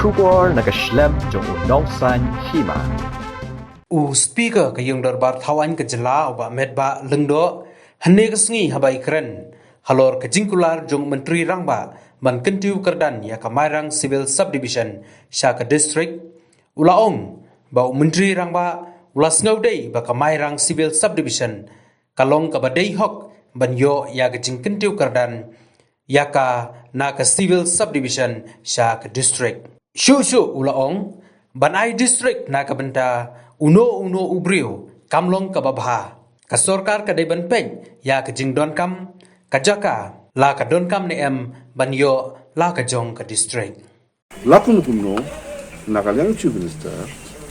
Shubor nakaslem jong nongsan Hima. Speaker kayong darbar thawan ke jela ba medba lengdo hane kesngi habai keren halor ke jingkular jong menteri rangba ban kentiu kerdan ya kamarang civil subdivision Jaka district ulaong ba menteri rangba ulas ngaudei ba kamarang civil subdivision kalong kabadei hok ban yo ya ke jingkentiu kerdan Jaka na ke civil subdivision Jaka district shu ulaong ban ai district na ke benta uno Briew kamlong kababha ka sorkar ka ban Peit ya ka Jingdonkam ka Jaka la ka Donkam ne em ban yo la ka jong ka district lakun kuno nakalang chief minister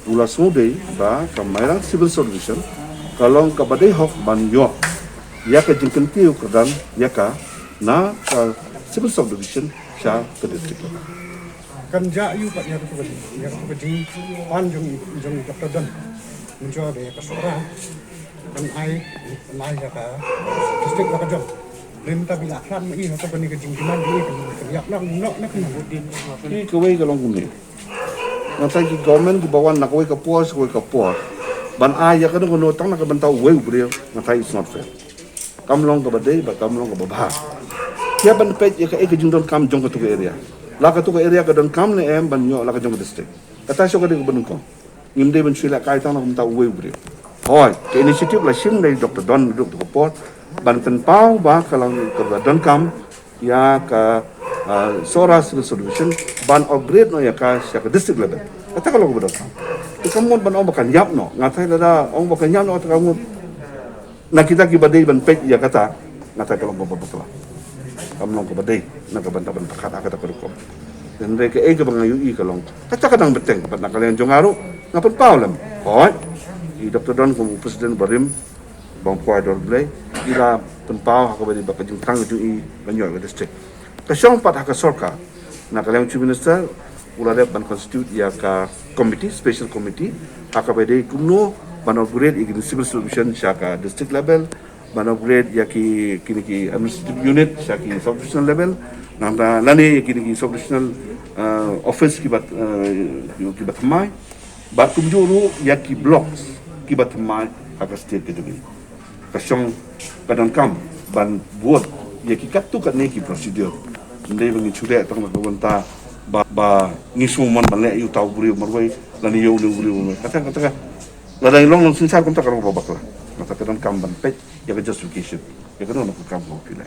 ula sode ba kamayang civil subdivision kalong kabadai hok ban yo ya ka jingkentiu kedan ya ka na ka civil subdivision sha ka district kan ja yu pak ya ko di pan jong doktor dan mencoba be ka sora kan ai ya ka district la ka jong rinta bila kan mai no ta ni ka jingkiman ni ka yak nak nok nak ni kawai kalong kuno nanti ki government ki bawan nak kawai ka puas ban ai ya ka no tang nak bantau wei brio nanti it's not fair kamlong ka badai ba kamlong ka babha kia ban Peit ya ka Jingdonkam jong ka tu area la ka tu area ka Donkam ne em ban yo la ka jong district kata so ka de ban ko ngimde ban sila kai tang nak bantau wei brio hoi ke initiative la sim dari Dr. Don duk tu port ban pen pau ba kalang ka Donkam ya ka Sora civil subdivision ban upgrade no ya ka district level kata kalau ko Donkam kamu ban om bakan yap no ngatai da om bakan yap no kamu na kita ki badai ban Peit ya kata ngatai kalau ko betul kamu long ko badai na ka ban taban pakat kata ko dan mereka ke bangayu i kalong kata kadang beteng pat nak kalian jongaru ngapun paulam hoi i Dr. Don ko presiden barim bang puai dor blai ila penpau ka badi bakajung tang ju i banyo ka district kasyong pat ka sorka na kalian chief minister ulade ban constitute ya ka committee special committee akabede kuno ban upgrade i civil subdivision Jaka district level ban upgrade ya ki administrative unit Jaka subdivision level nanda lani ki subdivisional office ki bat mai bat kumjuru ya ki blocks ki bat mai ka state ke dubi kasyong Donkam ban buat ya ki katu kat ni ki procedure ndai bangi chude tang nak banta ba ngisuman ban le yu tau buri marwai lani yo lu buri kata ladang long sin sa kum ta karo babak la mata Donkam ban Peit ya ka justification ya ka no ko kam ko pila